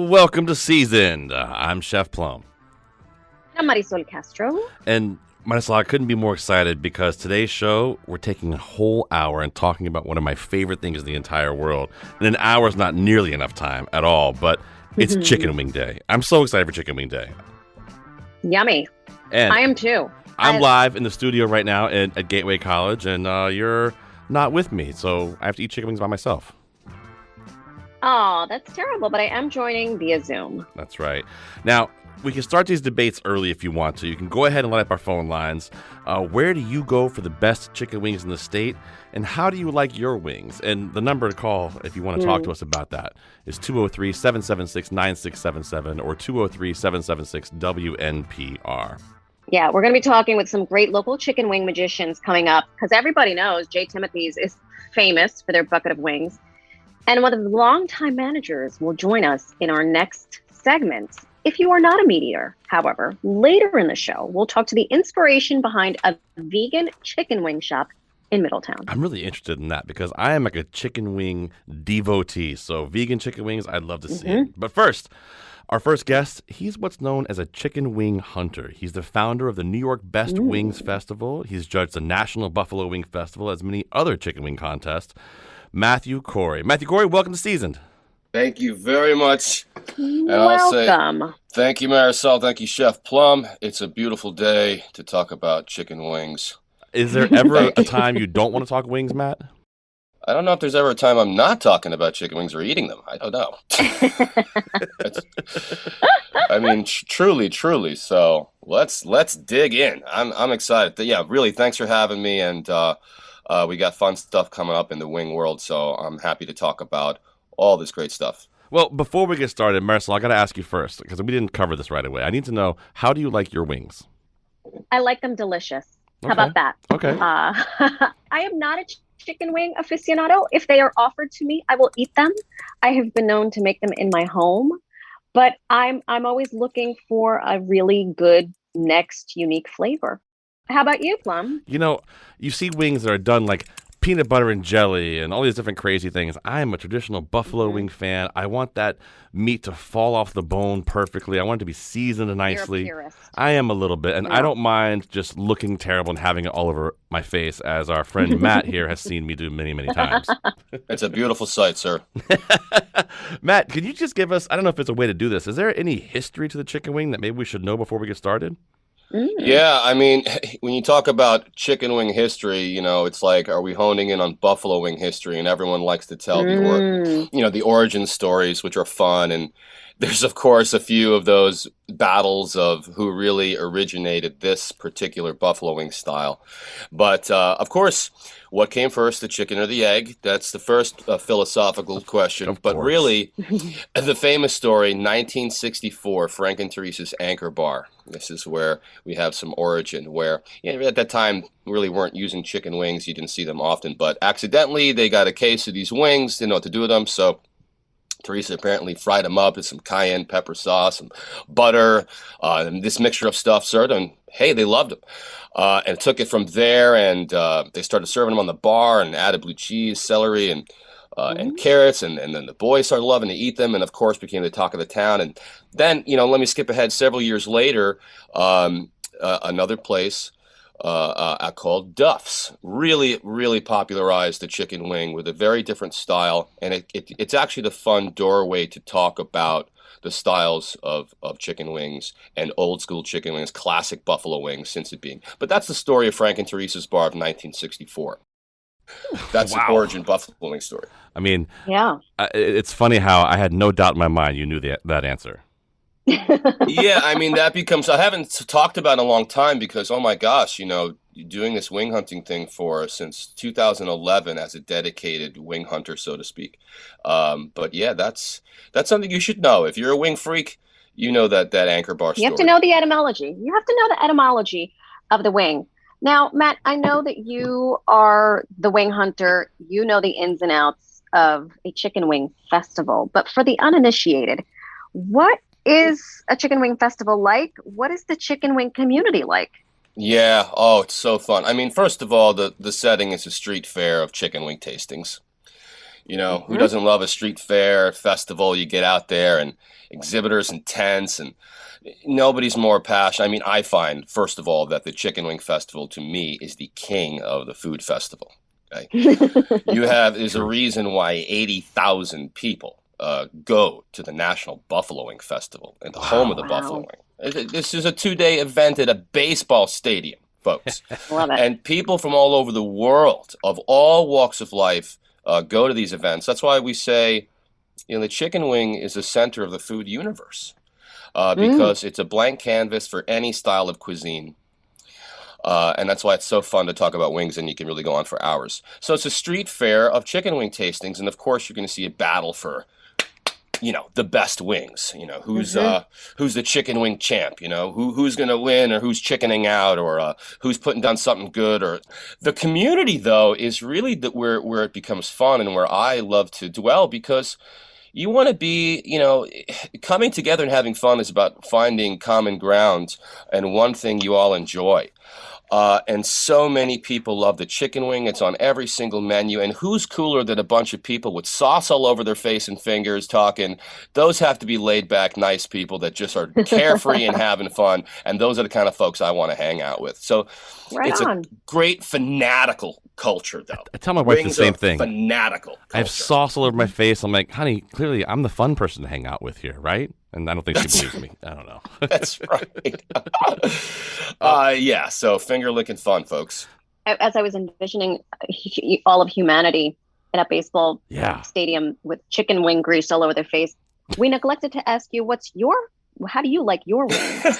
Welcome to Seasoned. I'm Chef Plum. I'm Marisol Castro. And Marisol, I couldn't be more excited because today's show, we're taking a whole hour and talking about one of my favorite things in the entire world. And an hour is not nearly enough time at all, but it's Chicken Wing Day. I'm so excited for Chicken Wing Day. Yummy. And I am too. I'm live in the studio right now at Gateway College, and you're not with me, so I have to eat chicken wings by myself. Oh, that's terrible, but I am joining via Zoom. That's right. Now, we can start these debates early if you want to. You can go ahead and light up our phone lines. Where do you go for the best chicken wings in the state? And how do you like your wings? And the number to call if you want to talk to us about that is 203-776-9677 or 203-776-WNPR. Yeah, we're going to be talking with some great local chicken wing magicians coming up because everybody knows J. Timothy's is famous for their bucket of wings. And one of the longtime managers will join us in our next segment. If you are not a meat eater, however, later in the show, we'll talk to the inspiration behind a vegan chicken wing shop in Middletown. I'm really interested in that because I am like a chicken wing devotee. So vegan chicken wings, I'd love to see it. But first, our first guest, he's what's known as a chicken wing hunter. He's the founder of the New York Best Wings Festival. He's judged the National Buffalo Wing Festival as many other chicken wing contests. Matthew Kourie. Matthew Kourie, welcome to Seasoned. Thank you very much. And Welcome. I'll say, thank you, Marisol. Thank you, Chef Plum. It's a beautiful day to talk about chicken wings. Is there ever a time you don't want to talk wings, Matt? I don't know if there's ever a time I'm not talking about chicken wings or eating them. I don't know. Truly. So let's dig in. I'm excited. Yeah, really. Thanks for having me. And we got fun stuff coming up in the wing world. So I'm happy to talk about all this great stuff. Well, before we get started, Marisol, I got to ask you first because we didn't cover this right away. I need to know, how do you like your wings? I like them delicious. Okay. How about that? Okay. I am not a chicken wing aficionado. If they are offered to me, I will eat them. I have been known to make them in my home, but I'm always looking for a really good next unique flavor. How about you, Plum? You know, you see wings that are done like peanut butter and jelly and all these different crazy things. I am a traditional buffalo wing fan. I want that meat to fall off the bone perfectly. I want it to be seasoned nicely. You're a purist. I am a little bit, and I don't mind just looking terrible and having it all over my face, as our friend Matt here has seen me do many, many times. It's a beautiful sight, sir. Matt, can you just give us, I don't know if it's a way to do this, is there any history to the chicken wing that maybe we should know before we get started? Yeah, I mean, when you talk about chicken wing history, you know, it's like, are we honing in on buffalo wing history? And everyone likes to tell the origin stories, which are fun. And there's, of course, a few of those battles of who really originated this particular buffalo wing style. But, of course, what came first, the chicken or the egg? That's the first philosophical question. But really, the famous story, 1964, Frank and Teresa's Anchor Bar. This is where we have some origin, where at that time really weren't using chicken wings. You didn't see them often. But accidentally, they got a case of these wings, didn't know what to do with them. So Teresa apparently fried them up with some cayenne pepper sauce, some butter, and this mixture of stuff served, and hey, they loved them. And took it from there, and they started serving them on the bar and added blue cheese, celery, and carrots, and then the boys started loving to eat them, and of course became the talk of the town. And then, let me skip ahead several years later, another place called Duff's really popularized the chicken wing with a very different style, and it's actually the fun doorway to talk about the styles of chicken wings and old school chicken wings, classic buffalo wings since it being. But that's the story of Frank and Teresa's Bar of 1964. That's the origin buffalo wing story. I mean, yeah, it's funny how I had no doubt in my mind you knew that answer. Yeah, I mean, that becomes, I haven't talked about it in a long time because, oh my gosh, doing this wing hunting thing since 2011 as a dedicated wing hunter, so to speak. But yeah, that's something you should know. If you're a wing freak, you know that Anchor Bar story. You have to know the etymology. You have to know the etymology of the wing. Now, Matt, I know that you are the wing hunter. You know the ins and outs of a chicken wing festival. But for the uninitiated, what is a chicken wing festival like? What is the chicken wing community like? Yeah, it's so fun. I mean, first of all, the setting is a street fair of chicken wing tastings. You know, who doesn't love a street fair festival? You get out there and exhibitors and tents, and nobody's more passionate. I mean, I find, first of all, that the Chicken Wing Festival to me is the king of the food festival. Okay? There's a reason why 80,000 people go to the National Buffalo Wing Festival and the home of the Buffalo Wing. This is a 2-day event at a baseball stadium, folks. Love it. And people from all over the world, of all walks of life, go to these events. That's why we say, the chicken wing is the center of the food universe, because it's a blank canvas for any style of cuisine. And that's why it's so fun to talk about wings, and you can really go on for hours. So it's a street fair of chicken wing tastings, and of course you're going to see a battle for, the best wings. Who's the chicken wing champ? Who's going to win, or who's chickening out, or who's putting down something good. Or the community, though, is really where it becomes fun, and where I love to dwell, because you want to be, coming together and having fun is about finding common ground and one thing you all enjoy. And so many people love the chicken wing. It's on every single menu. And who's cooler than a bunch of people with sauce all over their face and fingers talking? Those have to be laid back, nice people that just are carefree and having fun. And those are the kind of folks I want to hang out with. So it's a great fanatical culture, though. I tell my wife the same thing. Fanatical culture. I have sauce all over my face. I'm like, honey, clearly I'm the fun person to hang out with here, right? And I don't think she believes me. I don't know. That's right. Yeah, so finger-licking fun, folks. As I was envisioning all of humanity in a baseball stadium with chicken wing grease all over their face, we neglected to ask you, how do you like your wings?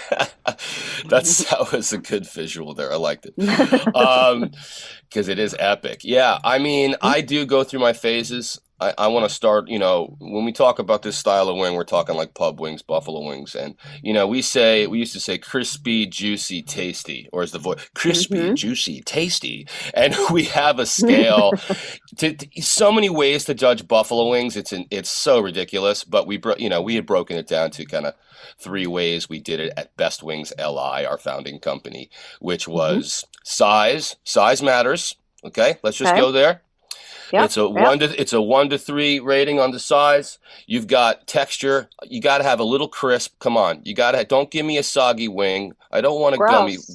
That was a good visual there. I liked it. Because it is epic. Yeah, I mean, I do go through my phases. I want to start, when we talk about this style of wing, we're talking like pub wings, buffalo wings. And, we used to say crispy, juicy, tasty, or as the voice, crispy, juicy, tasty. And we have a scale to so many ways to judge buffalo wings. It's so ridiculous, but we had broken it down to kind of 3 ways. We did it at Best Wings LI, our founding company, which was size. Size matters. Okay, let's just go there. Yep, it's a 1 to 3 rating on the size. You've got texture. You got to have a little crisp. Come on, don't give me a soggy wing. I don't want a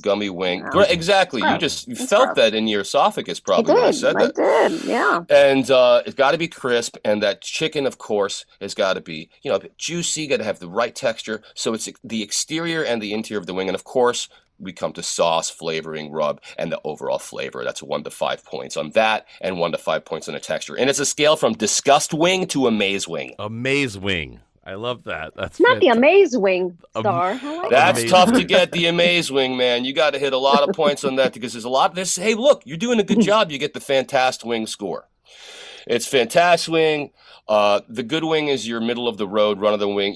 gummy wing. No. Exactly. Gross. You felt gross. That in your esophagus probably when I said that. I did. Yeah. And it's got to be crisp, and that chicken, of course, has got to be juicy. Got to have the right texture. So it's the exterior and the interior of the wing, and of course, we come to sauce, flavoring, rub, and the overall flavor. That's 1 to 5 points on that, and 1 to 5 points on the texture. And it's a scale from disgust wing to amaze wing. Amaze wing. I love that. That's not the amaze wing, Star. That's tough to get, the amaze wing, man. You got to hit a lot of points on that, because there's a lot of this. Hey, look, you're doing a good job. You get the Fantastic Wing score. It's Fantastic Wing. The good wing is your middle of the road, run of the wing.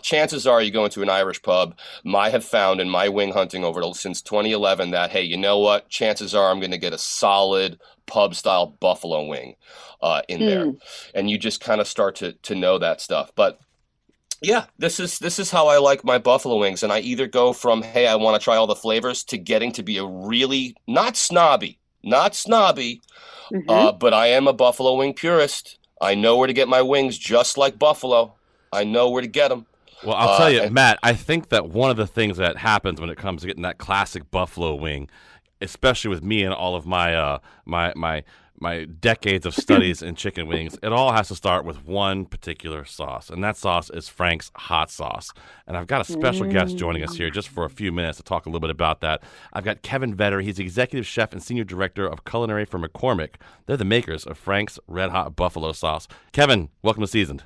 Chances are you go into an Irish pub. I have found in my wing hunting since 2011 that, hey, you know what? Chances are I'm going to get a solid pub style buffalo wing in there. And you just kind of start to know that stuff. But yeah, this is how I like my buffalo wings. And I either go from, hey, I want to try all the flavors, to getting to be a really not snobby, but I am a buffalo wing purist. I know where to get my wings, just like buffalo. I know where to get them. Well, I'll tell you, Matt, I think that one of the things that happens when it comes to getting that classic buffalo wing, especially with me and all of my my decades of studies in chicken wings, it all has to start with one particular sauce, and that sauce is Frank's hot sauce. And I've got a special guest joining us here just for a few minutes to talk a little bit about that. I've got Kevin Vetter. He's executive chef and senior director of culinary for McCormick. They're the makers of Frank's Red Hot Buffalo Sauce. Kevin, welcome to Seasoned.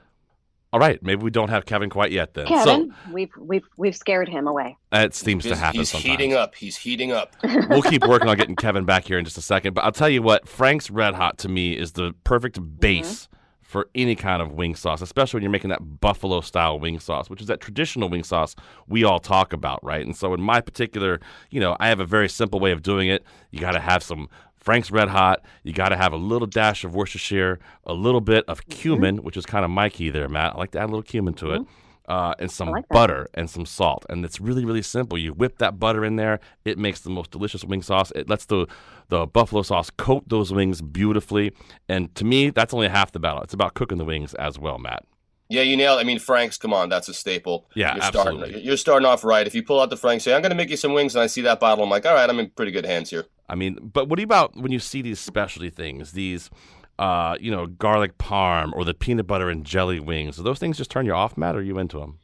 All right, maybe we don't have Kevin quite yet then. Kevin, we've scared him away. It seems to happen sometimes. He's heating up. We'll keep working on getting Kevin back here in just a second. But I'll tell you what, Frank's Red Hot to me is the perfect base for any kind of wing sauce, especially when you're making that buffalo-style wing sauce, which is that traditional wing sauce we all talk about, right? And so in my particular, I have a very simple way of doing it. You got to have some Frank's Red Hot. You got to have a little dash of Worcestershire, a little bit of cumin, which is kind of my key there, Matt. I like to add a little cumin to it. and some like that. butter and some salt. And it's really, really simple. You whip that butter in there. It makes the most delicious wing sauce. It lets the buffalo sauce coat those wings beautifully. And to me, that's only half the battle. It's about cooking the wings as well, Matt. Yeah, you nailed it. I mean, Frank's, come on, that's a staple. Yeah, absolutely. You're starting off right. If you pull out the Frank's, say, I'm going to make you some wings, and I see that bottle, I'm like, all right, I'm in pretty good hands here. I mean, but what about when you see these specialty things, these, garlic parm or the peanut butter and jelly wings? Do those things just turn you off, Matt, or are you into them?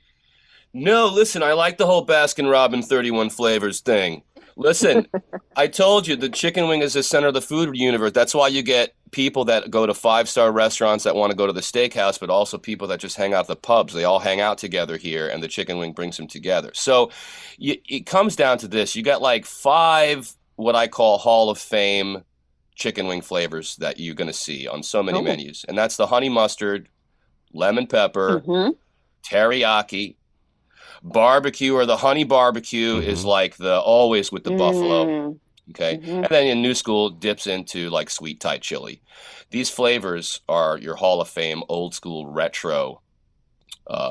No, listen, I like the whole Baskin-Robbins 31 flavors thing. Listen, I told you the chicken wing is the center of the food universe. That's why you get people that go to 5-star restaurants that want to go to the steakhouse, but also people that just hang out at the pubs. They all hang out together here, and the chicken wing brings them together. So it comes down to this. You got like 5 what I call Hall of Fame chicken wing flavors that you're going to see on so many menus. And that's the honey mustard, lemon pepper, teriyaki, barbecue, or the honey barbecue is like the always with the buffalo. Okay. And then in new school dips into like sweet Thai chili. These flavors are your Hall of Fame, old school retro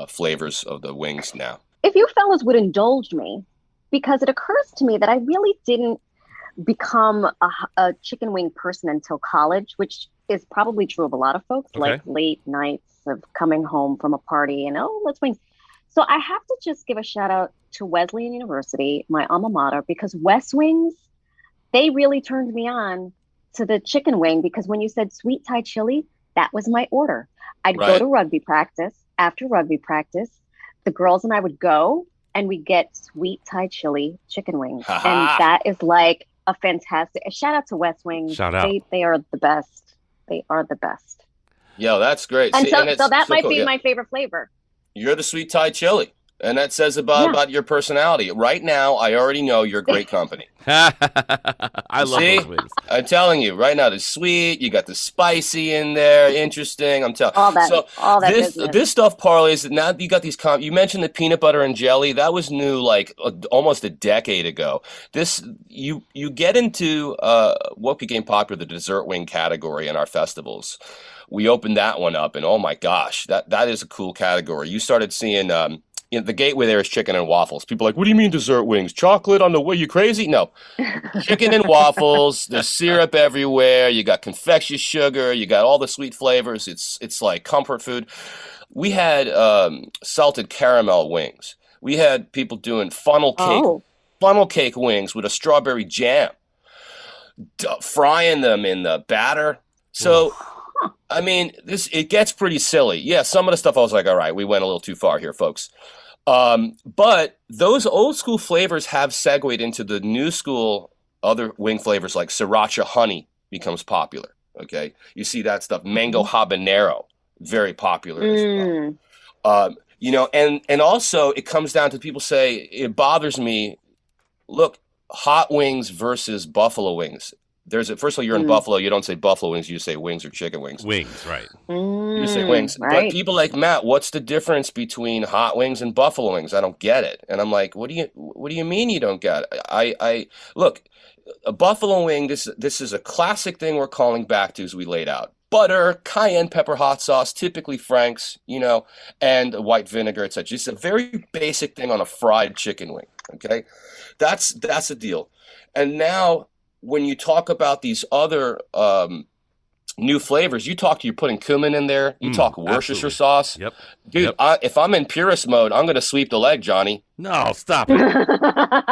flavors of the wings now. If you fellas would indulge me, because it occurs to me that I really didn't become a chicken wing person until college, which is probably true of a lot of folks, like late nights of coming home from a party and, let's wings. So I have to just give a shout out to Wesleyan University, my alma mater, because West Wings, they really turned me on to the chicken wing, because when you said sweet Thai chili, that was my order. I'd go to rugby practice. After rugby practice, the girls and I would go and we'd get sweet Thai chili chicken wings. And that is like a fantastic shout out to West Wings. Shout out. They are the best. They are the best. Yo, that's great. And so that might be my favorite flavor. You're the sweet Thai chili. And that says about your personality. Right now, I already know you're great company. I love those wings. I'm telling you, right now, the sweet, you got the spicy in there, interesting. I'm telling all that. So all that this stuff parlays. Now you got these. You mentioned the peanut butter and jelly. That was new, like almost a decade ago. This you get into what became popular, the dessert wing category in our festivals. We opened that one up, and oh my gosh, that is a cool category. You started seeing. The gateway there is chicken and waffles. People are like, what do you mean dessert wings? Chocolate on the way? You crazy? No. Chicken and waffles. There's syrup everywhere. You got confectious sugar. You got all the sweet flavors. It's like comfort food. We had salted caramel wings. We had people doing funnel cake wings with a strawberry jam, frying them in the batter. So, I mean, it gets pretty silly. Yeah, some of the stuff I was like, all right, we went a little too far here, folks. But those old school flavors have segued into the new school other wing flavors, like sriracha honey becomes popular. Okay, you see that stuff. Mango habanero, very popular as well. And also it comes down to people say it bothers me. Look, hot wings versus buffalo wings. First of all, you're in Buffalo. You don't say buffalo wings. You say wings or chicken wings. Wings, right. You say wings. Right. But people like, Matt, what's the difference between hot wings and buffalo wings? I don't get it. And I'm like, what do you mean you don't get it? I look, a buffalo wing, this is a classic thing we're calling back to as we laid out. Butter, cayenne pepper, hot sauce, typically Frank's, and white vinegar, etc. Just a very basic thing on a fried chicken wing. Okay, that's the deal. And now, when you talk about these other new flavors, you're putting cumin in there. You talk Worcestershire sauce. Yep. Dude, if I'm in purist mode, I'm going to sweep the leg, Johnny. No, stop it.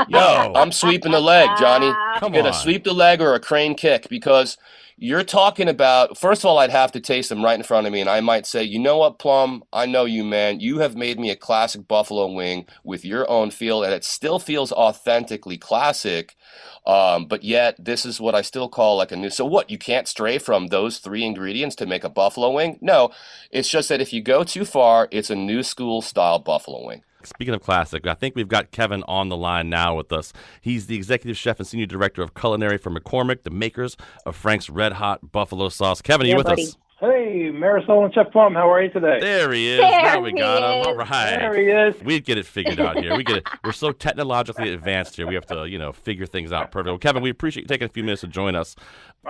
Yo, I'm sweeping the leg, Johnny. Come You're going on. to sweep the leg or a crane kick, because you're talking about, first of all, I'd have to taste them right in front of me, and I might say, you know what, Plum? I know you, man. You have made me a classic buffalo wing with your own feel, and it still feels authentically classic. But yet, this is what I still call like a new. So what? You can't stray from those 3 ingredients to make a buffalo wing? No, it's just that if you go too far, it's a new school style buffalo wing. Speaking of classic, I think we've got Kevin on the line now with us. He's the executive chef and senior director of culinary for McCormick, the makers of Frank's Red Hot Buffalo Sauce. Kevin, are you with us? Hey, Marisol and Chef Plum, how are you today? There he is. There Now we he got him. is. All right. There he is. We'd get it figured out here. We're so technologically advanced here. We have to, figure things out perfectly. Well, Kevin, we appreciate you taking a few minutes to join us.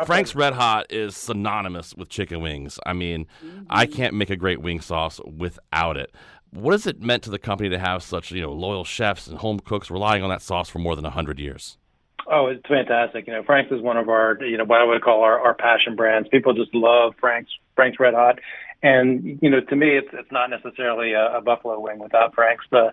Frank's Red Hot is synonymous with chicken wings. I mean, I can't make a great wing sauce without it. What has it meant to the company to have such, loyal chefs and home cooks relying on that sauce for more than 100 years? Oh, it's fantastic. Frank's is one of our, what I would call our passion brands. People just love Frank's Red Hot. And, to me, it's not necessarily a buffalo wing without Frank's. The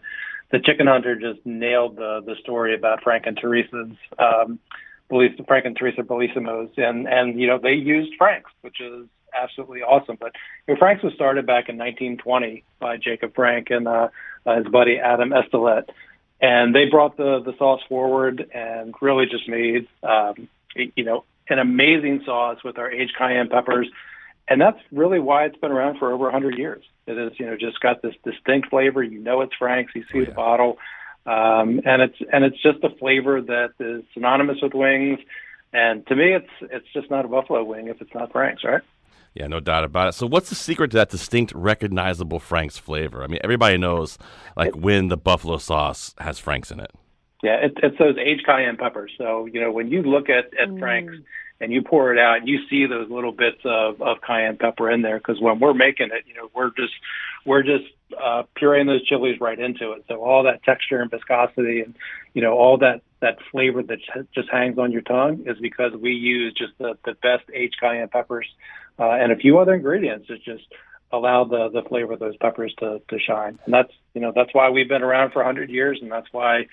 Chicken Hunter just nailed the story about Frank and Teresa's, Frank and Teresa Bellisimo's. And they used Frank's, which is absolutely awesome. But Frank's was started back in 1920 by Jacob Frank and his buddy Adam Estelet. And they brought the sauce forward and really just made, an amazing sauce with our aged cayenne peppers. And that's really why it's been around for over 100 years. It is, just got this distinct flavor. It's Frank's. You see the bottle, and it's just a flavor that is synonymous with wings. And to me, it's just not a buffalo wing if it's not Frank's, right? Yeah, no doubt about it. So what's the secret to that distinct, recognizable Frank's flavor? I mean, everybody knows, when the buffalo sauce has Frank's in it. Yeah, it's those aged cayenne peppers. So, when you look at Frank's and you pour it out, you see those little bits of cayenne pepper in there, because when we're making it, we're just pureeing those chilies right into it. So all that texture and viscosity and, all that flavor that just hangs on your tongue is because we use just the best aged cayenne peppers and a few other ingredients that just allow the flavor of those peppers to shine. And that's why we've been around for 100 years, and that's why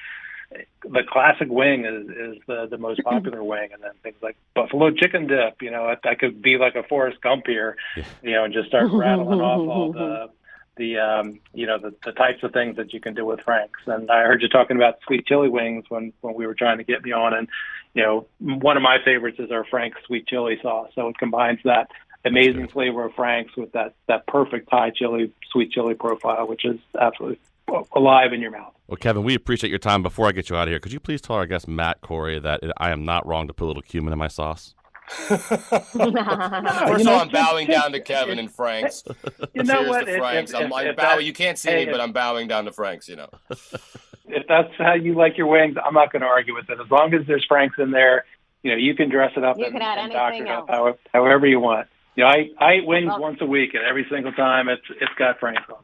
the classic wing is the most popular wing. And then things like buffalo chicken dip, I could be like a Forrest Gump here, and just start rattling off all the types of things that you can do with Frank's. And I heard you talking about sweet chili wings when we were trying to get me on. And, one of my favorites is our Frank's sweet chili sauce. So it combines that amazing flavor of Frank's with that perfect Thai sweet chili profile, which is absolutely alive in your mouth. Well, Kevin, we appreciate your time. Before I get you out of here, could you please tell our guest, Matt Kourie, that I am not wrong to put a little cumin in my sauce? First of all, I'm bowing down to Kevin and Frank's. You know what? To Frank's. I'm bowing. You can't see me, but I'm bowing down to Frank's, If that's how you like your wings, I'm not going to argue with it. As long as there's Frank's in there, you can dress it up and doctor it up however you want. I eat wings once a week, and every single time it's got Frank's on.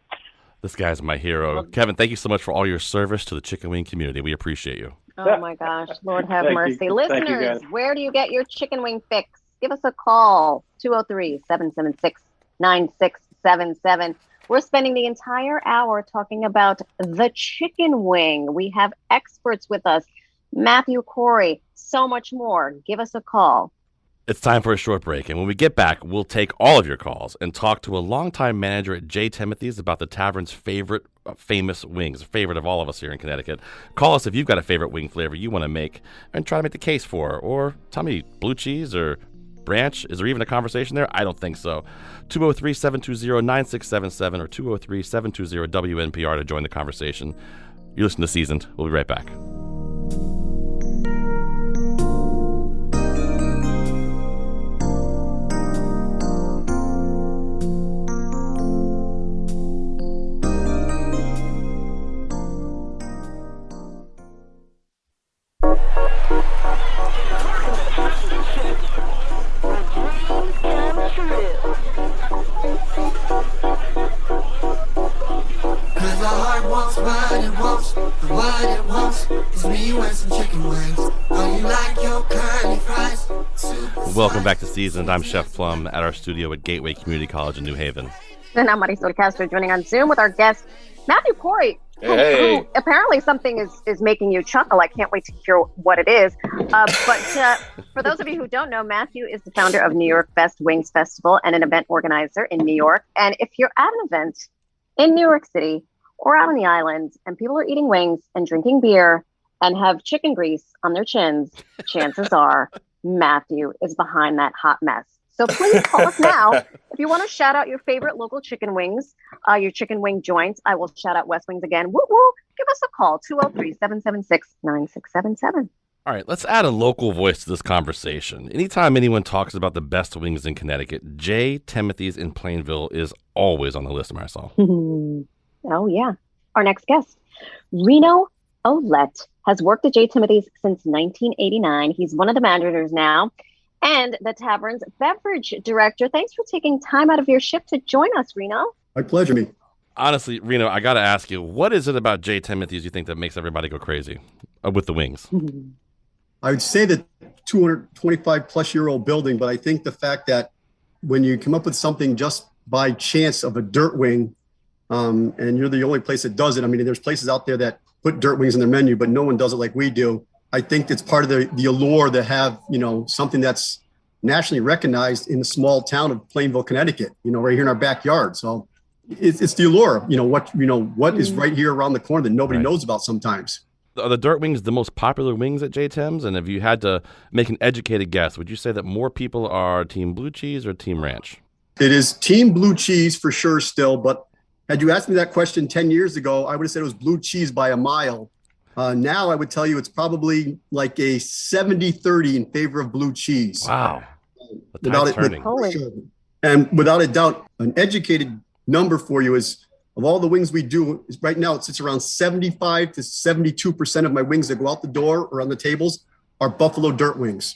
This guy's my hero. Kevin, thank you so much for all your service to the chicken wing community. We appreciate you. Oh, my gosh. Lord have mercy. Listeners, where do you get your chicken wing fix? Give us a call, 203-776-9677. We're spending the entire hour talking about the chicken wing. We have experts with us, Matthew, Kourie, so much more. Give us a call. It's time for a short break, and when we get back, we'll take all of your calls and talk to a longtime manager at J. Timothy's about the tavern's famous wings, favorite of all of us here in Connecticut. Call us if you've got a favorite wing flavor you want to make and try to make the case for it. Or tell me, blue cheese or branch? Is there even a conversation there? I don't think so. 203-720-9677 or 203-720-WNPR to join the conversation. You listen to Seasoned. We'll be right back. Welcome back to Seasoned. I'm Chef Plum at our studio at Gateway Community College in New Haven. And I'm Marisol Castro joining on Zoom with our guest, Matthew Kourie. Hey. Who apparently something is making you chuckle. I can't wait to hear what it is. But for those of you who don't know, Matthew is the founder of New York Best Wings Festival and an event organizer in New York. And if you're at an event in New York City or out on the island and people are eating wings and drinking beer and have chicken grease on their chins, chances are Matthew is behind that hot mess. So please call us now if you want to shout out your favorite local chicken wings, your chicken wing joints. I will shout out West Wings again. Woo woo! Give us a call, 203-776-9677. All right, let's add a local voice to this conversation. Anytime anyone talks about the best wings in Connecticut, J. Timothy's in Plainville is always on the list, Marisol. Oh, yeah. Our next guest, Rino Ouellet, has worked at J. Timothy's since 1989. He's one of the managers now and the tavern's beverage director. Thanks for taking time out of your shift to join us, Rino. My pleasure. Honestly, Reno, I got to ask you, what is it about J. Timothy's you think that makes everybody go crazy with the wings? I would say that 225-plus-year-old building, but I think the fact that when you come up with something just by chance of a dirt wing, and you're the only place that does it. I mean, there's places out there that put dirt wings in their menu, but no one does it like we do. I think it's part of the allure to have, something that's nationally recognized in the small town of Plainville, Connecticut, right here in our backyard. So it's the allure of, what is right here around the corner that nobody knows about sometimes. Are the dirt wings the most popular wings at J. Tim's? And if you had to make an educated guess, would you say that more people are team blue cheese or team ranch? It is team blue cheese for sure still, but had you asked me that question 10 years ago, I would have said it was blue cheese by a mile. Now I would tell you it's probably like a 70-30 in favor of blue cheese. Wow. Without and without a doubt, an educated number for you is, of all the wings we do, right now it sits around 75 to 72% of my wings that go out the door or on the tables are buffalo dirt wings.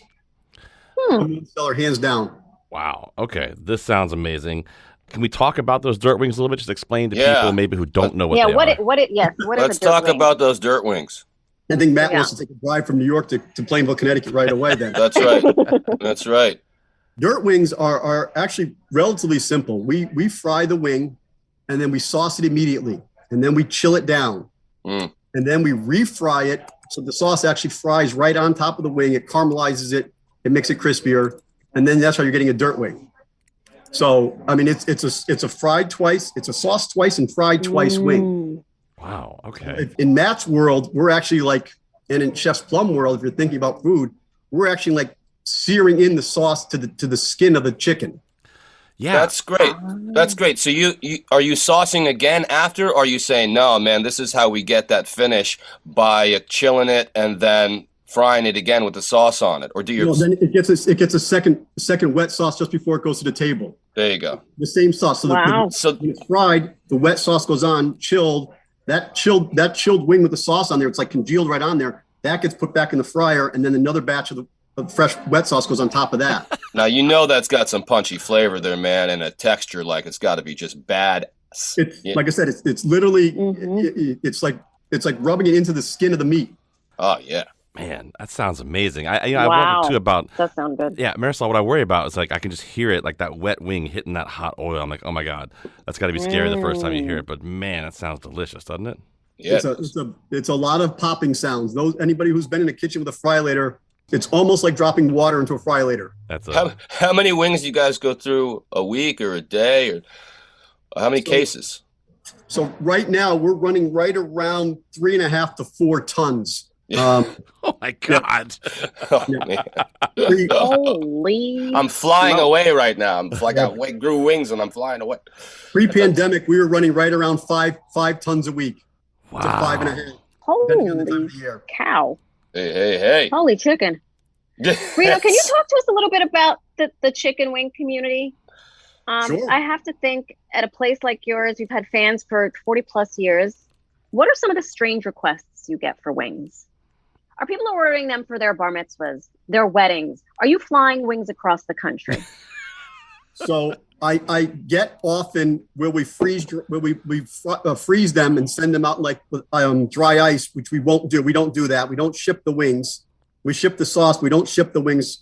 Seller, hands down. Wow. Okay. This sounds amazing. Can we talk about those dirt wings a little bit? Just explain to people maybe who don't know what they are. Let's talk about those dirt wings. I think Matt wants to take a drive from New York to Plainville, Connecticut right away then. That's right. That's right. Dirt wings are actually relatively simple. We fry the wing and then we sauce it immediately and then we chill it down. And then we refry it so the sauce actually fries right on top of the wing. It caramelizes it. It makes it crispier. And then that's how you're getting a dirt wing. So, I mean, it's a fried twice, it's a sauce twice and fried twice wing. Wow. Okay. In Matt's world, we're actually and in Chef's Plum world, if you're thinking about food, we're actually like searing in the sauce to the skin of the chicken. Yeah. That's great. That's great. So you are you saucing again after, or are you saying, no, man, this is how we get that finish by chilling it and then frying it again with the sauce on it? Or do you? Then it gets a second wet sauce just before it goes to the table. There you go. The same sauce. So so when it's fried, the wet sauce goes on, chilled. That chilled wing with the sauce on there, it's like congealed right on there. That gets put back in the fryer, and then another batch of the fresh wet sauce goes on top of that. Now that's got some punchy flavor there, man, and a texture like it's got to be just bad. Like I said, it's literally it's like rubbing it into the skin of the meat. Oh yeah. Man, that sounds amazing. I wonder too about that. Sounds good. Yeah, Marisol, what I worry about is I can just hear it, like that wet wing hitting that hot oil. I'm like, oh my God, that's got to be scary the first time you hear it. But man, that sounds delicious, doesn't it? Yeah. It's a lot of popping sounds. Anybody who's been in a kitchen with a fry later, it's almost like dropping water into a fry later. How many wings do you guys go through a week or a day, or how many cases? So right now we're running right around 3.5 to 4 tons. Oh my God. Holy. I'm flying away right now. I'm like I grew wings and I'm flying away. Pre-pandemic, we were running right around 5 tons a week. Wow. To 5.5. Holy cow. Hey. Holy chicken. Rita, can you talk to us a little bit about the chicken wing community? Sure. I have to think, at a place like yours, you've had fans for 40 plus years. What are some of the strange requests you get for wings? Are people ordering them for their bar mitzvahs, their weddings? Are you flying wings across the country? So I get often where we freeze them and send them out like dry ice, which we won't do. We don't do that. We don't ship the wings. We ship the sauce. We don't ship the wings.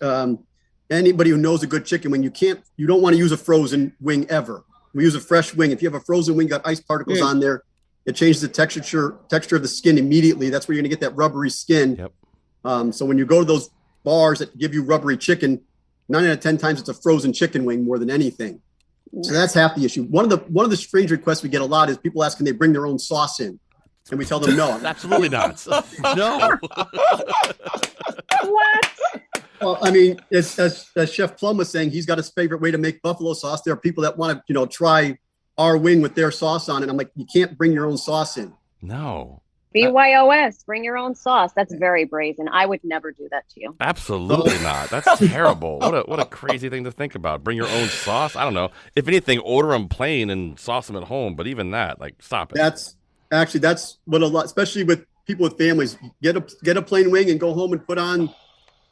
Anybody who knows a good chicken wing, you don't want to use a frozen wing ever. We use a fresh wing. If you have a frozen wing, got ice particles on there, it changes the texture of the skin immediately. That's where you're going to get that rubbery skin. Yep. So when you go to those bars that give you rubbery chicken, 9 out of 10 times it's a frozen chicken wing more than anything. So that's half the issue. One of the strange requests we get a lot is people asking they bring their own sauce in, and we tell them no. Absolutely not. No. What? Well, I mean, as Chef Plum was saying, he's got his favorite way to make buffalo sauce. There are people that want to, try our wing with their sauce on it. I'm like, you can't bring your own sauce in. No. BYOS, bring your own sauce. That's very brazen. I would never do that to you. Absolutely not. That's terrible. What a crazy thing to think about. Bring your own sauce. I don't know. If anything, order them plain and sauce them at home. But even that, stop it. That's what a lot, especially with people with families, get a plain wing and go home and put on.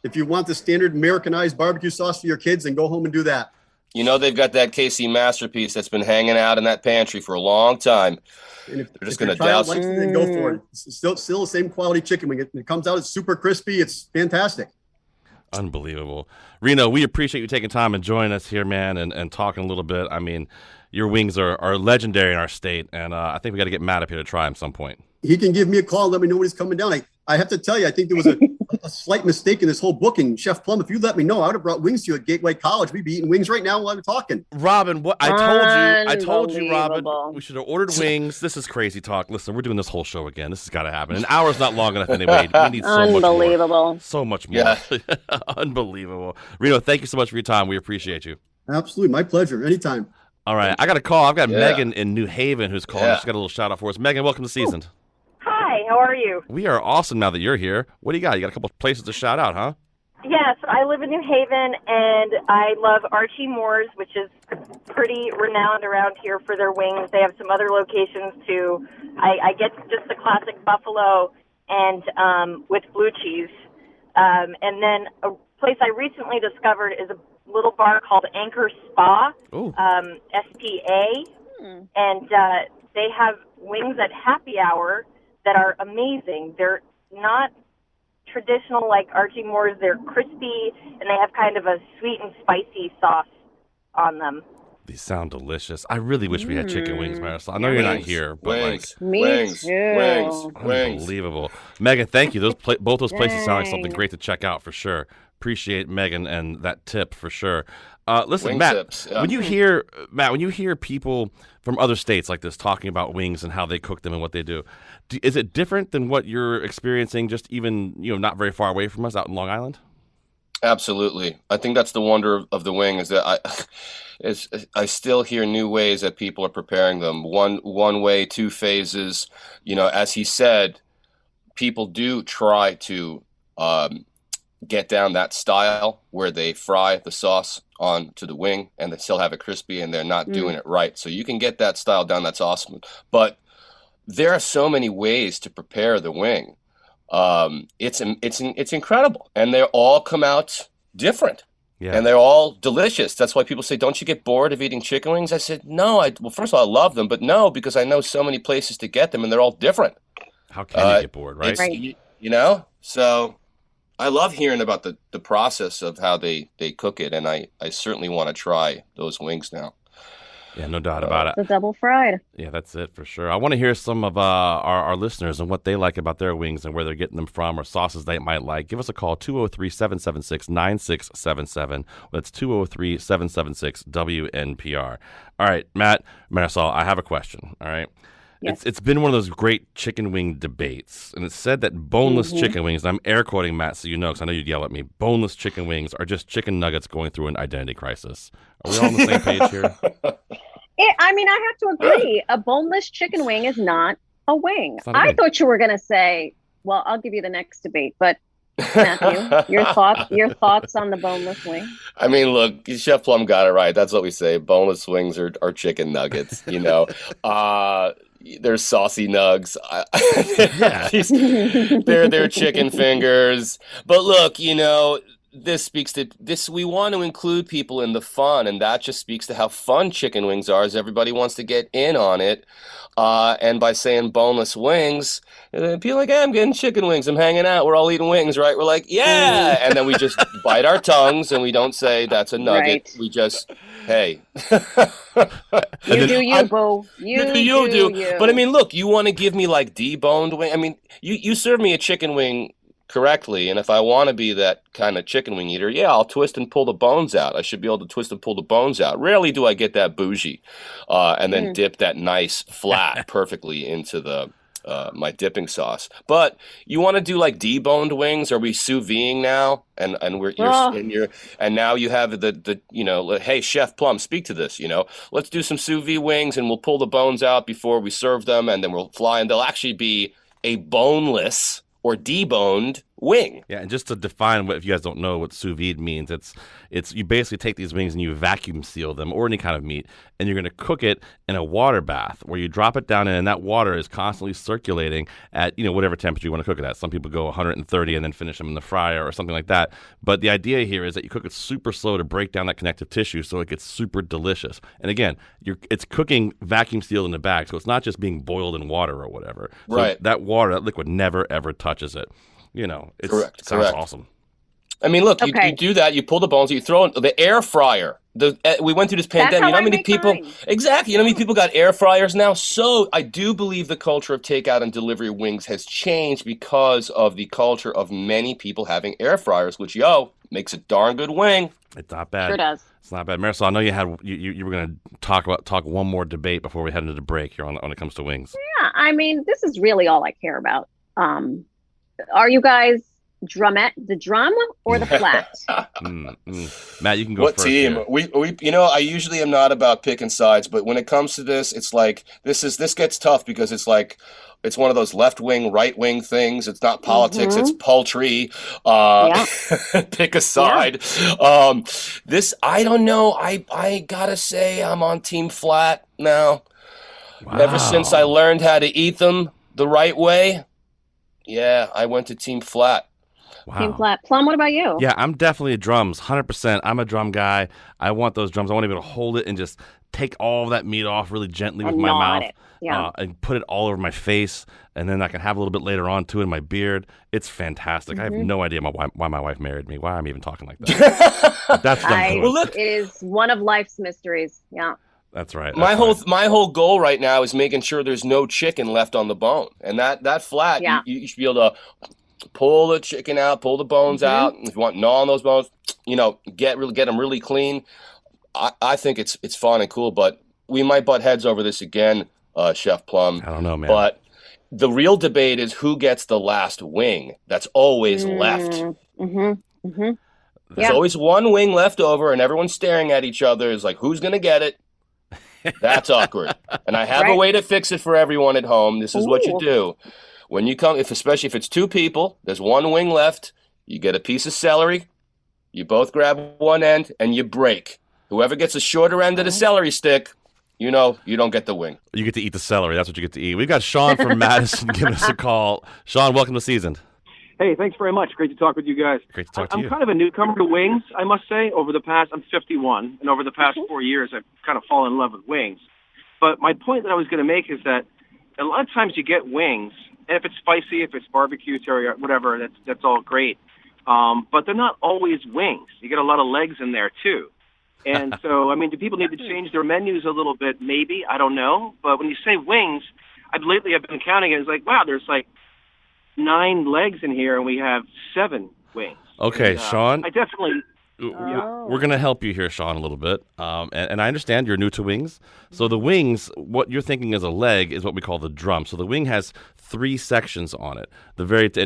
If you want the standard Americanized barbecue sauce for your kids, then go home and do that. You know they've got that KC masterpiece that's been hanging out in that pantry for a long time. And if, They're just if going to your child douse likes it. it, then go for it. It's still the same quality chicken wing. It comes out, it's super crispy. It's fantastic. Unbelievable. Rino, we appreciate you taking time and joining us here, man, and talking a little bit. I mean, your wings are legendary in our state, and I think we got to get Matt up here to try them some point. He can give me a call and let me know when he's coming down. I have to tell you, I think there was a slight mistake in this whole booking. Chef Plum, if you let me know, I would have brought wings to you at Gateway College. We'd be eating wings right now while we're talking. Robyn, what I told you, Robyn, we should have ordered wings. This is crazy talk. Listen, we're doing this whole show again. This has got to happen. An hour's not long enough anyway. We need so much more. Unbelievable. So much more. Yeah. Unbelievable. Rino, thank you so much for your time. We appreciate you. Absolutely. My pleasure. Anytime. All right. I got a call. I've got Megan in New Haven who's calling. She's got a little shout out for us. Megan, welcome to Seasoned. Hi, how are you? We are awesome now that you're here. What do you got? You got a couple places to shout out, huh? Yes, I live in New Haven, and I love Archie Moore's, which is pretty renowned around here for their wings. They have some other locations, too. I get just the classic buffalo and with blue cheese. And then a place I recently discovered is a little bar called Anchor Spa, SPA, and they have wings at happy hour that are amazing. They're not traditional like Archie Moore's. They're crispy, and they have kind of a sweet and spicy sauce on them. These sound delicious. I really wish we had chicken wings, Marisol. I know you're not here, but wings, Me too. Unbelievable. Megan, thank you. Both those places sound like something great to check out for sure. Appreciate Megan and that tip for sure. Listen, Wing Matt, tips, yeah. when you hear people from other states like this talking about wings and how they cook them and what they do, is it different than what you're experiencing just even, not very far away from us out in Long Island? Absolutely. I think that's the wonder of the wing is that I still hear new ways that people are preparing them. One way, two phases. As he said, people do try to get down that style where they fry the sauce onto the wing and they still have it crispy and they're not doing it right. So you can get that style down. That's awesome. But there are so many ways to prepare the wing. It's incredible, and they all come out different, and they're all delicious. That's why people say, "Don't you get bored of eating chicken wings?" I said, "No. Well, first of all, I love them, but no, because I know so many places to get them, and they're all different." How can you get bored, right? So I love hearing about the process of how they cook it, and I certainly want to try those wings now. Yeah, no doubt about it. The double fried. Yeah, that's it for sure. I want to hear some of our listeners and what they like about their wings and where they're getting them from or sauces they might like. Give us a call, 203-776-9677. That's 203-776-WNPR. All right, Matt, Marisol, I have a question, all right? Yes. It's been one of those great chicken wing debates, and it's said that boneless chicken wings, and I'm air quoting Matt so you know because I know you'd yell at me, boneless chicken wings are just chicken nuggets going through an identity crisis. Are we all on the same page here? I have to agree. A boneless chicken wing is not a wing. I thought you were going to say, well, I'll give you the next debate, but Matthew, your thoughts on the boneless wing? I mean, look, Chef Plum got it right. That's what we say. Boneless wings are chicken nuggets, They're saucy nugs. They're chicken fingers. But look, this speaks to this. We want to include people in the fun, and that just speaks to how fun chicken wings are, as everybody wants to get in on it. And by saying boneless wings, people are like, hey, I'm getting chicken wings. I'm hanging out. We're all eating wings, right? We're like, yeah. And then we just bite our tongues, and we don't say that's a nugget. Right. We just, hey. You do you, boo. You do. But I mean, look, you want to give me like deboned wing? I mean, you serve me a chicken wing correctly, and if I want to be that kind of chicken wing eater, I'll twist and pull the bones out. I should be able to twist and pull the bones out. Rarely do I get that bougie, and then dip that nice flat perfectly into the my dipping sauce. But you want to do like deboned wings? Are we sous videing now? And now you have the hey, Chef Plum, speak to this. Let's do some sous vide wings, and we'll pull the bones out before we serve them, and then we'll fly, and they'll actually be a boneless or deboned wing. Yeah, and just to define what, if you guys don't know what sous vide means, it's you basically take these wings and you vacuum seal them, or any kind of meat, and you're going to cook it in a water bath where you drop it down in, and that water is constantly circulating at whatever temperature you want to cook it at. Some people go 130 and then finish them in the fryer or something like that. But the idea here is that you cook it super slow to break down that connective tissue so it gets super delicious. And again, it's cooking vacuum sealed in the bag, so it's not just being boiled in water or whatever. So right. that water, that liquid never ever touches it. It sounds awesome. I mean, look, you do that. You pull the bones. You throw in the air fryer. We went through this pandemic. You know how many people? Exactly. You know how many people got air fryers now? So I do believe the culture of takeout and delivery wings has changed because of the culture of many people having air fryers, which makes a darn good wing. It's not bad. Sure does. It's not bad. Marisol, I know you were going to talk one more debate before we head into the break here when it comes to wings. Yeah, I mean, this is really all I care about. Are you guys the drum or the flat? Matt, you can go what first. What team? Here. We I usually am not about picking sides, but when it comes to this, it's like this gets tough because it's like it's one of those left wing, right wing things. It's not politics, it's poultry. Pick a side. Yeah. This I don't know. I gotta say I'm on team flat now. Wow. Ever since I learned how to eat them the right way. Yeah, I went to team flat. Wow. Team flat. Plum, what about you? Yeah, I'm definitely a drums, 100%. I'm a drum guy. I want those drums. I want to be able to hold it and just take all of that meat off really gently with my mouth. Yeah. And put it all over my face, and then I can have a little bit later on too in my beard. It's fantastic. I have no idea why my wife married me. Why I'm even talking like that. That's what I'm doing. Well, look, it is one of life's mysteries. Yeah. That's right. My whole goal right now is making sure there's no chicken left on the bone, and that flat, you should be able to pull the chicken out, pull the bones out. If you want to gnaw on those bones, get them really clean. I think it's fun and cool, but we might butt heads over this again, Chef Plum. I don't know, man. But the real debate is who gets the last wing. That's always left. There's always one wing left over, and everyone's staring at each other. It's like, who's gonna get it? That's awkward. And I have a way to fix it for everyone at home. This is what you do. When you come, especially if it's two people, there's one wing left, you get a piece of celery, you both grab one end, and you break. Whoever gets the shorter end of the celery stick, you don't get the wing. You get to eat the celery. That's what you get to eat. We've got Sean from Madison giving us a call. Sean, welcome to Seasoned. Hey, thanks very much. Great to talk with you guys. Great to talk to you. I'm kind of a newcomer to wings, I must say. I'm 51, and over the past 4 years, I've kind of fallen in love with wings. But my point that I was going to make is that a lot of times you get wings, and if it's spicy, if it's barbecue, or whatever, that's all great. But they're not always wings. You get a lot of legs in there, too. And so, I mean, do people need to change their menus a little bit? Maybe. I don't know. But when you say wings, lately I've been counting it. It's like, wow, there's like 9 legs in here, and we have 7 wings. Okay, and, Sean. I definitely... We're going to help you here, Sean, a little bit. And I understand you're new to wings. So the wings, what you're thinking is a leg is what we call the drum. So the wing has 3 sections on it.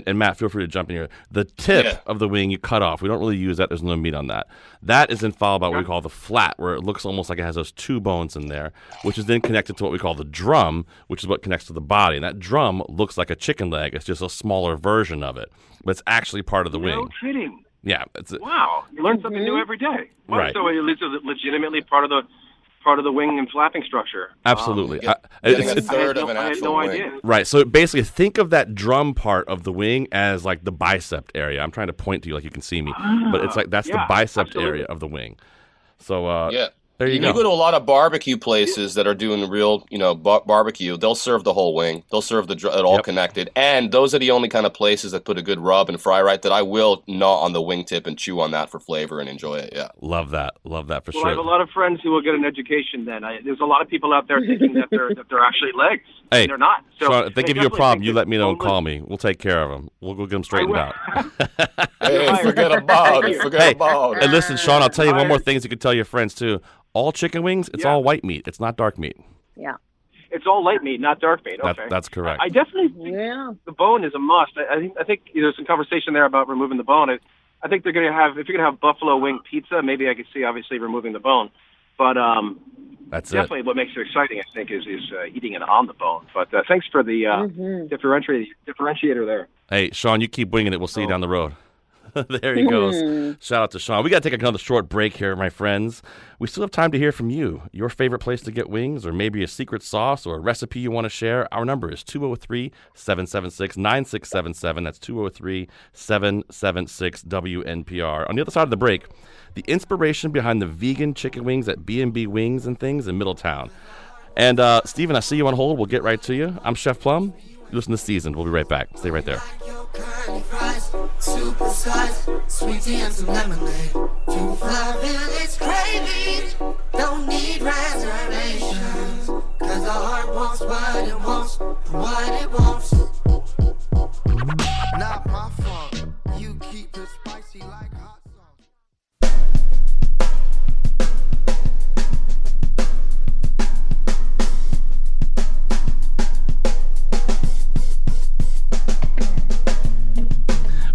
And Matt, feel free to jump in here. The tip of the wing you cut off. We don't really use that. There's no meat on that. That is then followed by what we call the flat, where it looks almost like it has those 2 bones in there, which is then connected to what we call the drum, which is what connects to the body. And that drum looks like a chicken leg. It's just a smaller version of it. But it's actually part of the wing. No kidding. Yeah. Wow. You learn something new every day. Wow. Right. So it's legitimately part of the wing and flapping structure. Absolutely. Getting a third of an actual wing. idea. Right. So basically think of that drum part of the wing as like the bicep area. I'm trying to point to you like you can see me. But it's like that's the bicep area of the wing. So there you go. You go to a lot of barbecue places that are doing real, barbecue. They'll serve the whole wing. They'll serve it all connected. And those are the only kind of places that put a good rub and fry right that I will gnaw on the wingtip and chew on that for flavor and enjoy it. Yeah. Love that for sure. I have a lot of friends who will get an education then. There's a lot of people out there thinking that they're actually legs. Hey, they're not. So Sean, if they give you a problem, you let me know and call me. We'll take care of them. We'll go get them straightened out. Hey, forget about it. Forget about it. And listen, Sean, I'll tell you one more thing you can tell your friends too. All chicken wings, it's all white meat. It's not dark meat. Yeah. It's all light meat, not dark meat. Okay. That's correct. I definitely think the bone is a must. I think there's some conversation there about removing the bone. I think they're going to have, if you're going to have buffalo wing pizza, maybe I could see obviously removing the bone. But that's definitely what makes it exciting, I think, is eating it on the bone. But thanks for the differentiator there. Hey, Sean, you keep winging it. We'll see you down the road. There he goes. Shout out to Sean. We got to take another short break here, my friends. We still have time to hear from you. Your favorite place to get wings, or maybe a secret sauce or a recipe you want to share. Our number is 203-776-9677. That's 203-776-WNPR. On the other side of the break, the inspiration behind the vegan chicken wings at B&B Wings and Things in Middletown. And Steven, I see you on hold. We'll get right to you. I'm Chef Plum. You listen to Seasoned. We'll be right back. Stay right there. Super size, sweet tea and some lemonade. 2-5 it's craving. Don't need reservations. Cause our heart wants what it wants, what it wants. Not my fault. You keep it spicy like hot sauce.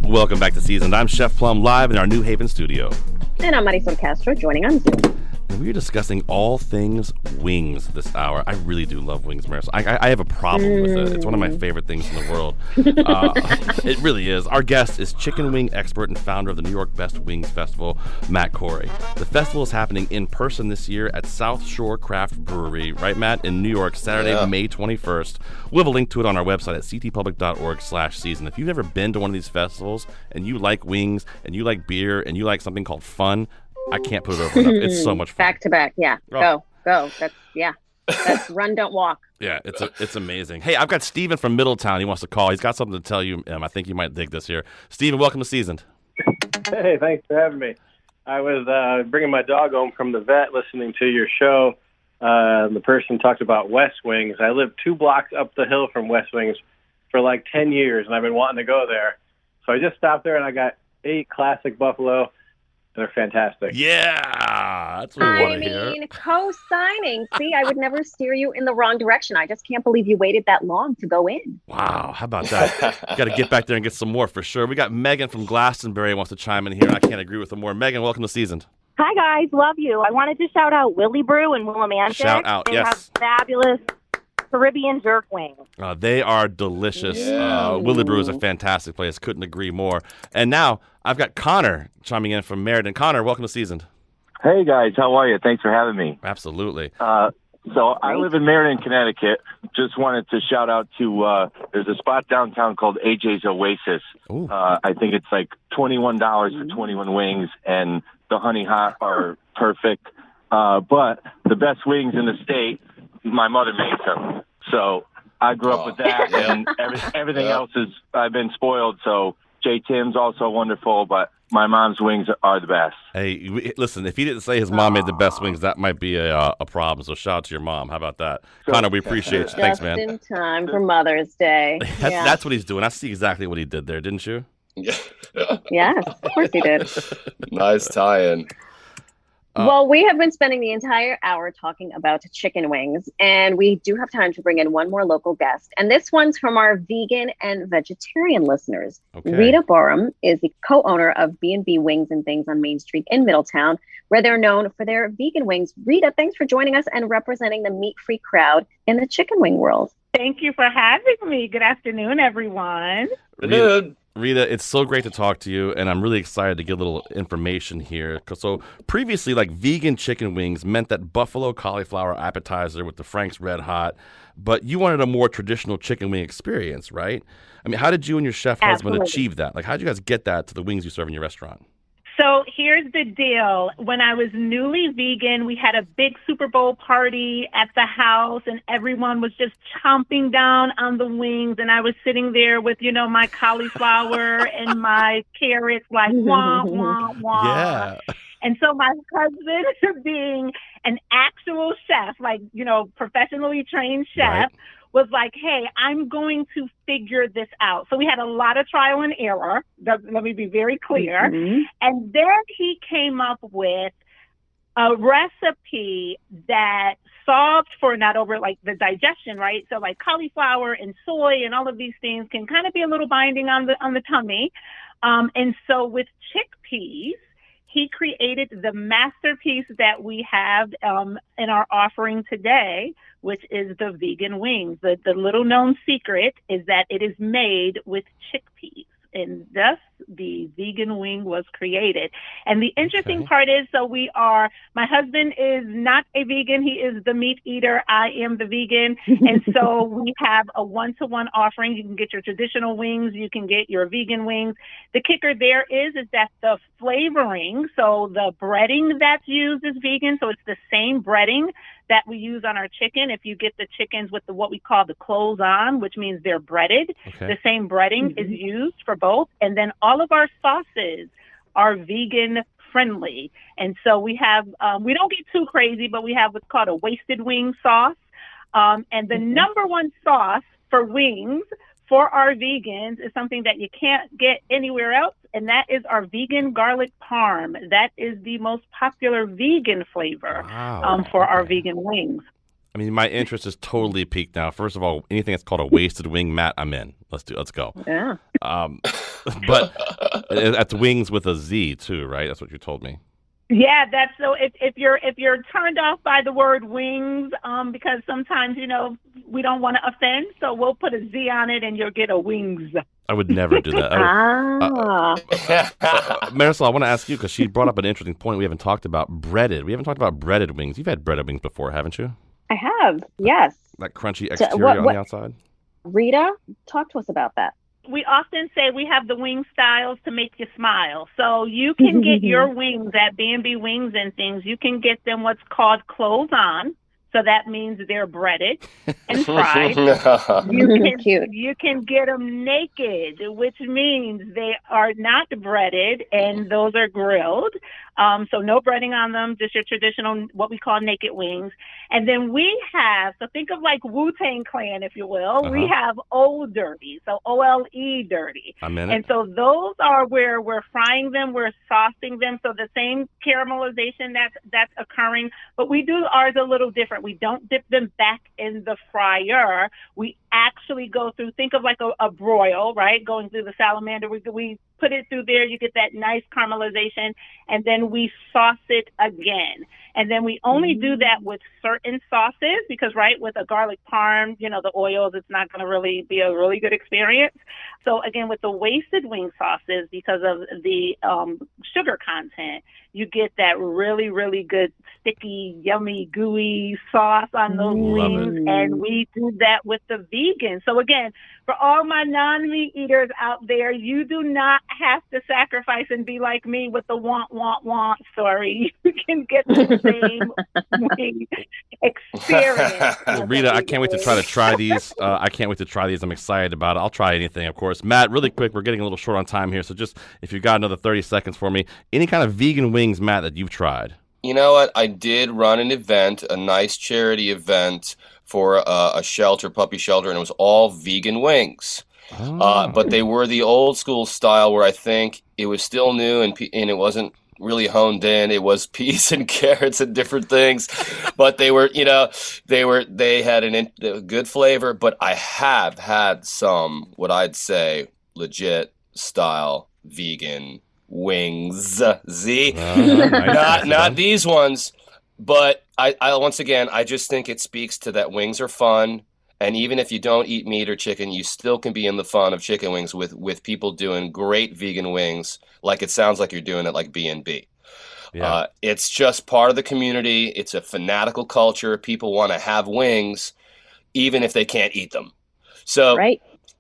Welcome back to Seasoned. I'm Chef Plum, live in our New Haven studio. And I'm Marisol Castro, joining on Zoom. And we are discussing all things wings this hour. I really do love wings, Marisol. I have a problem with it. It's one of my favorite things in the world. It really is. Our guest is chicken wing expert and founder of the New York Best Wings Festival, Matt Kourie. The festival is happening in person this year at South Shore Craft Brewery, right, Matt, in New York, Saturday, May 21st. We'll have a link to it on our website at ctpublic.org/season. If you've never been to one of these festivals and you like wings and you like beer and you like something called fun, I can't put it over enough. It's so much fun. Back to back, yeah. Oh. Go. That's run, don't walk. Yeah, it's amazing. Hey, I've got Steven from Middletown. He wants to call. He's got something to tell you. I think you might dig this here. Steven, welcome to Seasoned. Hey, thanks for having me. I was bringing my dog home from the vet, listening to your show. The person talked about West Wings. I live 2 blocks up the hill from West Wings for like 10 years, and I've been wanting to go there. So I just stopped there, and I got 8 classic buffalo. They're fantastic. Yeah, that's what we want to hear. Co-signing. See, I would never steer you in the wrong direction. I just can't believe you waited that long to go in. Wow, how about that? Got to get back there and get some more for sure. We got Megan from Glastonbury wants to chime in here. I can't agree with her more. Megan, welcome to Seasoned. Hi, guys. Love you. I wanted to shout out Willie Brew and Willimantic. Shout out, they yes. have fabulous Caribbean jerk wings. They are delicious. Willie Brew is a fantastic place. Couldn't agree more. And now I've got Connor chiming in from Meriden. Connor, welcome to Seasoned. Hey, guys. How are you? Thanks for having me. Absolutely. So I live in Meriden, Connecticut. Just wanted to shout out to there's a spot downtown called AJ's Oasis. I think it's like $21 for 21 wings, and the honey hot are perfect. But the best wings in the state, my mother makes them. So I grew up with that, and everything else is, I've been spoiled. So J. Tim's also wonderful, but my mom's wings are the best. Hey, listen, if he didn't say his mom made the best wings, that might be a problem. So shout out to your mom. How about that? Connor, we appreciate you. Thanks, man. Just in time for Mother's Day. That's what he's doing. I see exactly what he did there, didn't you? Yes, of course he did. Nice tie-in. Well, we have been spending the entire hour talking about chicken wings, and we do have time to bring in one more local guest. And this one's from our vegan and vegetarian listeners. Okay. Rita Barham is the co-owner of B&B Wings and Things on Main Street in Middletown, where they're known for their vegan wings. Rita, thanks for joining us and representing the meat-free crowd in the chicken wing world. Thank you for having me. Good afternoon, everyone. Rita, it's so great to talk to you, and I'm really excited to get a little information here. So previously, vegan chicken wings meant that buffalo cauliflower appetizer with the Frank's Red Hot, but you wanted a more traditional chicken wing experience, right? I mean, how did you and your chef husband achieve that? How did you guys get that to the wings you serve in your restaurant? So here's the deal. When I was newly vegan, we had a big Super Bowl party at the house, and everyone was just chomping down on the wings. And I was sitting there with, my cauliflower and my carrots, wah, wah, wah. Yeah. And so my husband, being an actual chef, professionally trained chef, Right. was like, hey, I'm going to figure this out. So we had a lot of trial and error. Let me be very clear. Mm-hmm. And then he came up with a recipe that solved for not over the digestion, right? So cauliflower and soy and all of these things can kind of be a little binding on the tummy. And so with chickpeas, he created the masterpiece that we have in our offering today, which is the vegan wings. The little known secret is that it is made with chickpeas, and thus the vegan wing was created. And the interesting part is, my husband is not a vegan. He is the meat eater. I am the vegan. And so we have a one-to-one offering. You can get your traditional wings. You can get your vegan wings. The kicker there is that the flavoring, so the breading that's used is vegan. So it's the same breading that we use on our chicken. If you get the chickens with what we call the clothes on, which means they're breaded, the same breading is used for both. And then all of our sauces are vegan friendly. And so we have, we don't get too crazy, but we have what's called a wasted wing sauce. And the number one sauce for wings for our vegans is something that you can't get anywhere else, and that is our vegan garlic parm. That is the most popular vegan flavor for our vegan wings. I mean, my interest is totally piqued now. First of all, anything that's called a wasted wing, Matt, I'm in. Let's go. Yeah. But that's wings with a Z too, right? That's what you told me. Yeah, that's so. If you're turned off by the word wings, because sometimes we don't want to offend, so we'll put a Z on it, and you'll get a wings. I would never do that. Marisol, I want to ask you because she brought up an interesting point. We haven't talked about breaded. We haven't talked about breaded wings. You've had breaded wings before, haven't you? I have. Yes. That crunchy exterior on the outside. Rita, talk to us about that. We often say we have the wing styles to make you smile. So you can get your wings at B&B Wings and Things. You can get them what's called clothes on. So that means they're breaded and fried. You can get them naked, which means they are not breaded, and those are grilled. So no breading on them, just your traditional, what we call naked wings. And then we have, so think of like Wu-Tang Clan, if you will. We have Old Dirty, so O-L-E Dirty. And so those are where we're frying them, we're saucing them. So the same caramelization that's occurring, but we do ours a little different. We don't dip them back in the fryer. We actually go through, think of like a broil, right? Going through the salamander. We put it through there. You get that nice caramelization, and then we sauce it again. And then we only do that with certain sauces because, right, with a garlic parm, the oils, it's not going to really be a really good experience. So again, with the wasted wing sauces, because of the sugar content, you get that really, really good, sticky, yummy, gooey sauce on those wings. And we do that with the vegan. So again, for all my non-meat eaters out there, you do not have to sacrifice and be like me with the want story. You can get the same wing experience. Rita, I can't wait to try these. I can't wait to try these. I'm excited about it. I'll try anything, of course. Matt, really quick, we're getting a little short on time here, so just if you've got another 30 seconds for me, any kind of vegan wings, Matt, that you've tried? You know what? I did run an event, a nice charity event for a shelter, puppy shelter, and it was all vegan wings. But they were the old school style where I think it was still new and it wasn't really honed in. It was peas and carrots and different things, but they were, they had a good flavor. But I have had some, what I'd say, legit style vegan wings. Not these ones, but I once again, I just think it speaks to that wings are fun. And even if you don't eat meat or chicken, you still can be in the fun of chicken wings with people doing great vegan wings, like it sounds like you're doing it like B&B. Yeah. It's just part of the community. It's a fanatical culture. People want to have wings, even if they can't eat them. So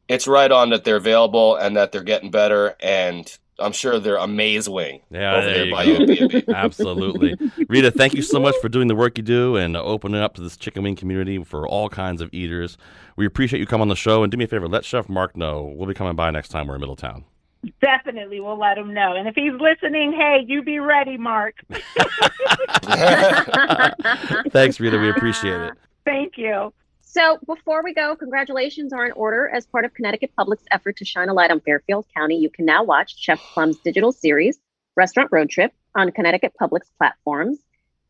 it's right on that they're available and that they're getting better. And I'm sure they're amazing. Yeah, there you go. Absolutely. Rita, thank you so much for doing the work you do and opening up to this chicken wing community for all kinds of eaters. We appreciate you coming on the show. And do me a favor, let Chef Mark know. We'll be coming by next time we're in Middletown. Definitely, we'll let him know. And if he's listening, hey, you be ready, Mark. Thanks, Rita. We appreciate it. Thank you. So before we go, congratulations are in order. As part of Connecticut Public's effort to shine a light on Fairfield County, you can now watch Chef Plum's digital series, Restaurant Road Trip, on Connecticut Public's platforms.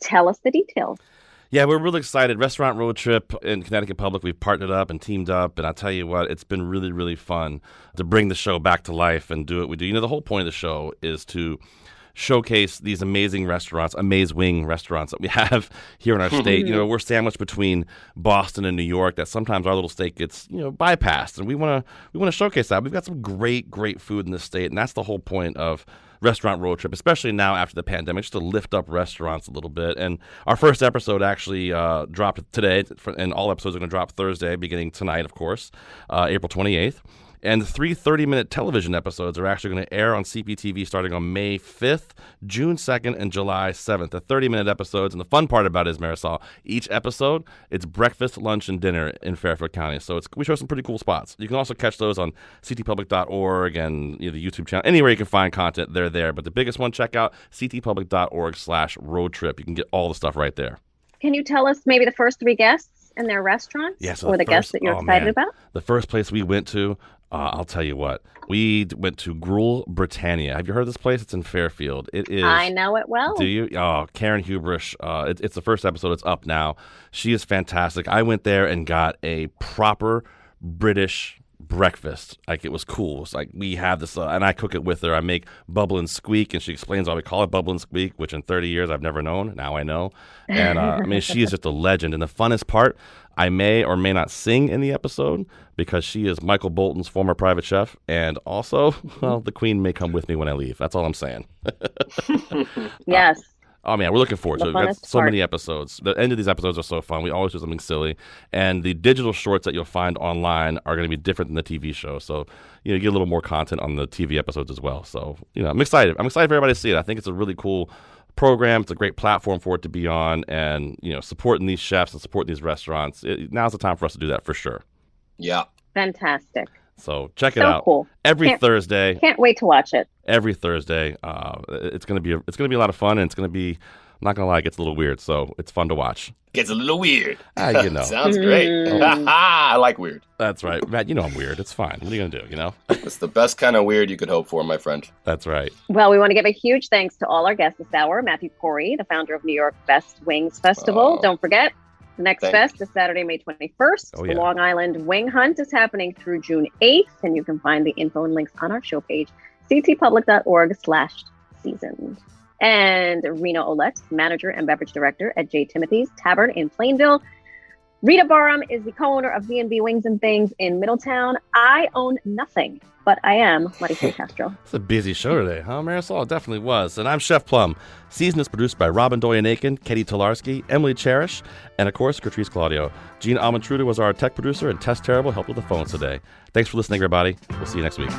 Tell us the details. Yeah, we're really excited. Restaurant Road Trip in Connecticut Public, we've partnered up and teamed up, and I'll tell you what, it's been really, really fun to bring the show back to life and do what we do. The whole point of the show is to showcase these amazing restaurants, Amaze-wing restaurants that we have here in our state. We're sandwiched between Boston and New York that sometimes our little state gets, bypassed. And we want to showcase that. We've got some great food in this state, and that's the whole point of Restaurant Road Trip, especially now after the pandemic, just to lift up restaurants a little bit. And our first episode actually dropped today, and all episodes are going to drop Thursday, beginning tonight, of course, April 28th. And the 3 30-minute television episodes are actually going to air on CPTV starting on May 5th, June 2nd, and July 7th. The 30-minute episodes, and the fun part about it is, Marisol, each episode, it's breakfast, lunch, and dinner in Fairfield County. So we show some pretty cool spots. You can also catch those on ctpublic.org and the YouTube channel. Anywhere you can find content, they're there. But the biggest one, check out ctpublic.org/roadtrip. You can get all the stuff right there. Can you tell us maybe the first 3 guests and their restaurants, or the guests that you're excited about? The first place we went to, I'll tell you what. We went to Gruel Britannia. Have you heard of this place? It's in Fairfield. It is. I know it well. Do you? Oh, Karen Hubrish. It's the first episode. It's up now. She is fantastic. I went there and got a proper British breakfast. Like, it was cool. It's like, we have this, and I cook it with her. I make bubble and squeak, and she explains why we call it bubble and squeak, which in 30 years I've never known. Now I know. And she is just a legend. And the funnest part, I may or may not sing in the episode because she is Michael Bolton's former private chef. And also, well, the queen may come with me when I leave. That's all I'm saying. Yes. Oh, man, we're looking forward to it. We've got so many episodes. The end of these episodes are so fun. We always do something silly. And the digital shorts that you'll find online are going to be different than the TV show. So, you get a little more content on the TV episodes as well. So, I'm excited. I'm excited for everybody to see it. I think it's a really cool program. It's a great platform for it to be on. And, supporting these chefs and supporting these restaurants, now's the time for us to do that for sure. Yeah. Fantastic. So check it out. Cool. Thursday. Can't wait to watch it. Every Thursday. It's gonna be a lot of fun, and it's gonna be, I'm not gonna lie, it gets a little weird. So it's fun to watch. Gets a little weird. Sounds great. I like weird. That's right, Matt. I'm weird. It's fine. What are you gonna do? It's the best kind of weird you could hope for, my friend. That's right. Well, we want to give a huge thanks to all our guests this hour. Matthew Kourie, the founder of New York Best Wings Festival. Don't forget, the next fest is Saturday, May 21st. The Long Island Wing Hunt is happening through June 8th, and you can find the info and links on our show page, ctpublic.org/seasoned. And Rino Ouellet, manager and beverage director at J. Timothy's Tavern in Plainville. Rita Barham is the co-owner of B&B Wings and Things in Middletown. I own nothing, but I am Marisa Castro. It's a busy show today, huh, Marisol? It definitely was. And I'm Chef Plum. Season is produced by Robyn Doyon-Aitken, Catie Talarski, Emily Charash, and, of course, Katrice Claudio. Gina Amatruda was our tech producer, and Tess Terrible helped with the phones today. Thanks for listening, everybody. We'll see you next week.